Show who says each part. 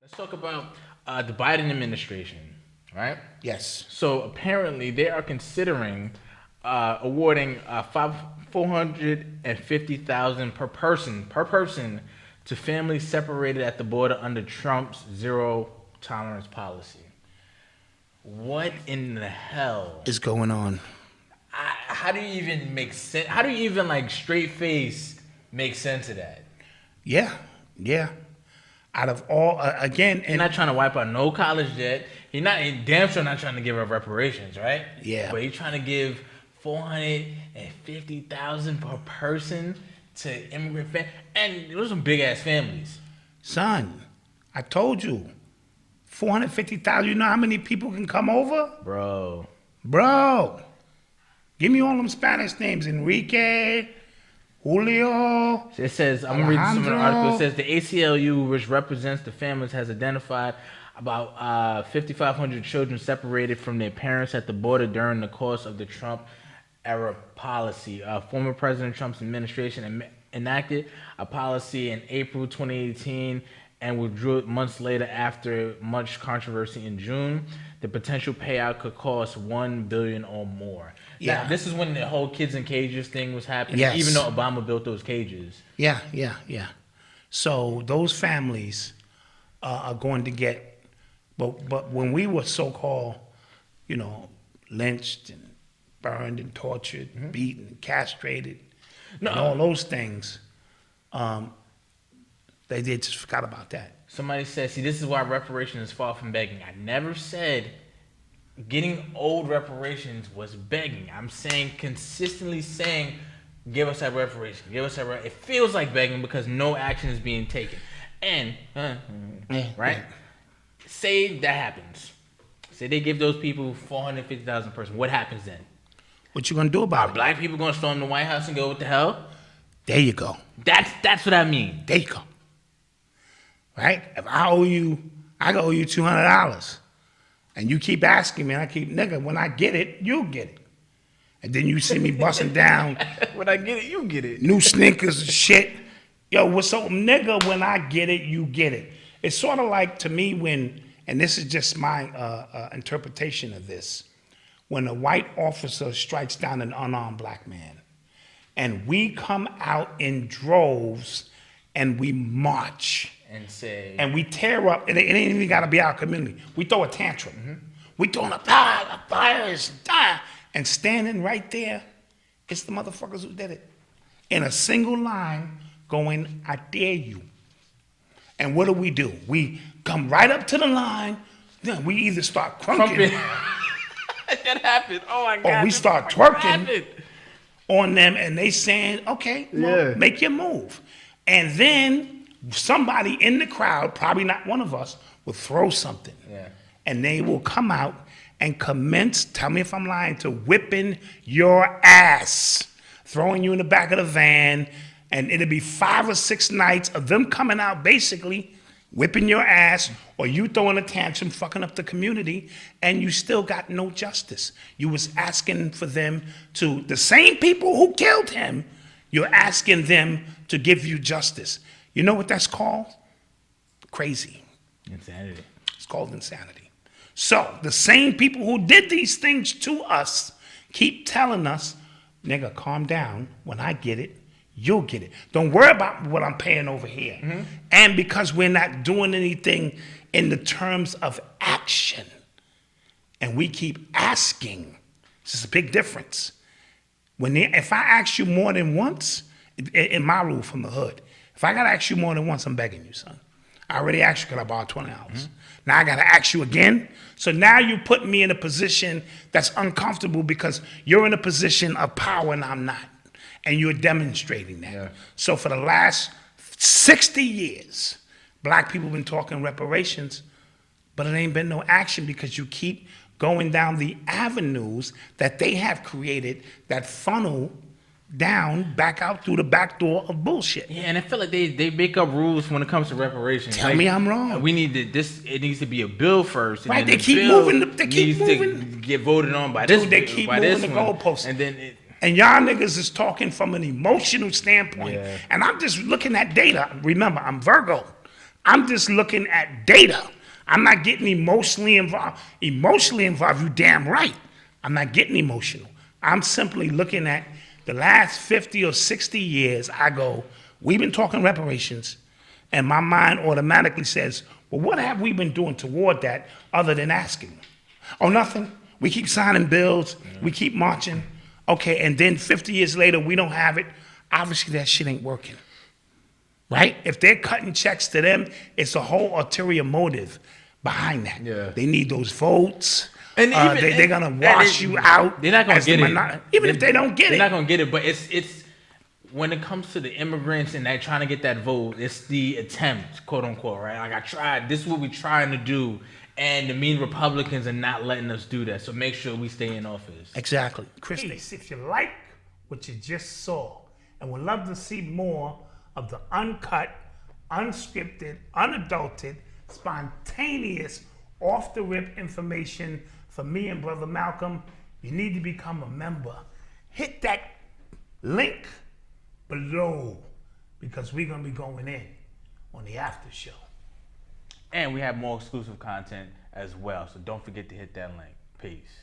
Speaker 1: Let's talk about the Biden administration, right?
Speaker 2: Yes.
Speaker 1: So apparently they are considering awarding 450,000 per person to families separated at the border under Trump's zero tolerance policy. What in the hell?
Speaker 2: Is going on.
Speaker 1: How do you even make sense? How do you even like straight face make sense of that?
Speaker 2: Yeah. Yeah. Out of all, again,
Speaker 1: He's
Speaker 2: and
Speaker 1: not trying to wipe out no college debt. He damn sure not trying to give up reparations, right?
Speaker 2: Yeah.
Speaker 1: But he's trying to give 450,000 per person to immigrant families, and those are some big ass families.
Speaker 2: son, I told you, 450,000. You know how many people can come over,
Speaker 1: Bro.
Speaker 2: bro? Give me all them Spanish names: Enrique, Julio.
Speaker 1: It says, I'm going to read some of the
Speaker 2: Alejandro.
Speaker 1: article. It says the ACLU, which represents the families, has identified about 5,500 children separated from their parents at the border during the course of the Trump era policy. Former President Trump's administration enacted a policy in April 2018 and withdrew it months later after much controversy in June. The potential payout could cost $1 billion or more.
Speaker 2: Yeah.
Speaker 1: Now, this is when the whole kids in cages thing was happening,
Speaker 2: Yes.
Speaker 1: even though Obama built those cages.
Speaker 2: Yeah. So those families are going to get, but when we were so-called, lynched and burned and tortured, beaten, castrated, and all those things, they just forgot about that.
Speaker 1: Somebody said, see, this is why reparations is far from begging. I never said getting old reparations was begging. I'm saying, consistently saying, give us that reparation, give us that It feels like begging because no action is being taken. And, right? Say that happens. Say they give those people 450,000 person. What happens then?
Speaker 2: What you gonna do about
Speaker 1: Are
Speaker 2: it?
Speaker 1: black people gonna storm the White House and go, what the hell?
Speaker 2: There you go.
Speaker 1: That's what I mean.
Speaker 2: There you go. Right? If I owe you, I owe you $200, and you keep asking me, and I keep, nigga, when I get it, you'll get it. And then you see me busting down
Speaker 1: When I get it, you get it.
Speaker 2: new sneakers and shit. Yo, what's up, nigga? When I get it, you get it. It's sort of like, to me, when, and this is just my interpretation of this, when a white officer strikes down an unarmed black man, and we come out in droves and we march
Speaker 1: And say,
Speaker 2: and we tear up, and it ain't even got to be our community. We throw a tantrum. We throwing a fire is dying, and standing right there, it's the motherfuckers who did it. In a single line, going, I dare you. And what do? We come right up to the line, then we either start crunking,
Speaker 1: that happened. Oh my God.
Speaker 2: or we
Speaker 1: this
Speaker 2: start
Speaker 1: fucking
Speaker 2: twerking
Speaker 1: happened.
Speaker 2: on them, and they saying, okay, well,
Speaker 1: Yeah.
Speaker 2: make your move. And then somebody in the crowd, probably not one of us, will throw something.
Speaker 1: Yeah.
Speaker 2: And they will come out and commence, tell me if I'm lying, to whipping your ass, throwing you in the back of the van, and it'll be 5 or 6 nights of them coming out basically whipping your ass, or you throwing a tantrum, fucking up the community, and you still got no justice. You was asking for them to, the same people who killed him, you're asking them to give you justice. You know what that's called? Crazy.
Speaker 1: Insanity.
Speaker 2: It's called insanity. So the same people who did these things to us keep telling us, nigga, calm down. When I get it, you'll get it. Don't worry about what I'm paying over here. And because we're not doing anything in the terms of action, and we keep asking, this is a big difference. If I ask you more than once, in my rule from the hood, if I gotta ask you more than once, I'm begging you, son. I already asked you, could I borrow $20? Now I gotta ask you again. So now you put me in a position that's uncomfortable because you're in a position of power and I'm not. And you're demonstrating that.
Speaker 1: Yeah.
Speaker 2: So for the last 60 years, black people have been talking reparations, but it ain't been no action because you keep going down the avenues that they have created that funnel down back out through the back door of bullshit.
Speaker 1: Yeah, and I feel like they make up rules when it comes to reparations.
Speaker 2: Tell me I'm wrong.
Speaker 1: We need to, it needs to be a bill first. And
Speaker 2: Right,
Speaker 1: then
Speaker 2: they keep
Speaker 1: bill
Speaker 2: moving they keep
Speaker 1: needs
Speaker 2: moving.
Speaker 1: to get voted on by
Speaker 2: Dude,
Speaker 1: this.
Speaker 2: they keep
Speaker 1: by
Speaker 2: moving
Speaker 1: this
Speaker 2: the
Speaker 1: one.
Speaker 2: goalposts.
Speaker 1: And then
Speaker 2: And y'all niggas is talking from an emotional standpoint.
Speaker 1: Yeah.
Speaker 2: And I'm just looking at data. Remember, I'm Virgo. I'm just looking at data. I'm not getting emotionally involved. Emotionally involved, you damn right. I'm not getting emotional. I'm simply looking at the last 50 or 60 years. I go, we've been talking reparations, and my mind automatically says, well, what have we been doing toward that other than asking? Oh, nothing. We keep signing bills. We keep marching. Okay, and then 50 years later, we don't have it. Obviously, that shit ain't working. Right? If they're cutting checks to them, it's a whole ulterior motive behind that.
Speaker 1: Yeah.
Speaker 2: They need those votes.
Speaker 1: And
Speaker 2: They're gonna wash you out.
Speaker 1: They're not gonna
Speaker 2: as the
Speaker 1: get it.
Speaker 2: Even if they don't get
Speaker 1: They're
Speaker 2: it.
Speaker 1: not gonna get it. But it's when it comes to the immigrants and they trying to get that vote, it's the attempt, quote unquote, right? Like I tried. This is what we're trying to do, and the mean Republicans are not letting us do that. So make sure we stay in office.
Speaker 2: Exactly. Chris, if you like what you just saw and would love to see more of the uncut, unscripted, unadulterated, spontaneous, off-the-rip information from me and Brother Malcolm, you need to become a member. Hit that link below because we're going to be going in on the after show.
Speaker 1: And we have more exclusive content as well. So don't forget to hit that link. Peace.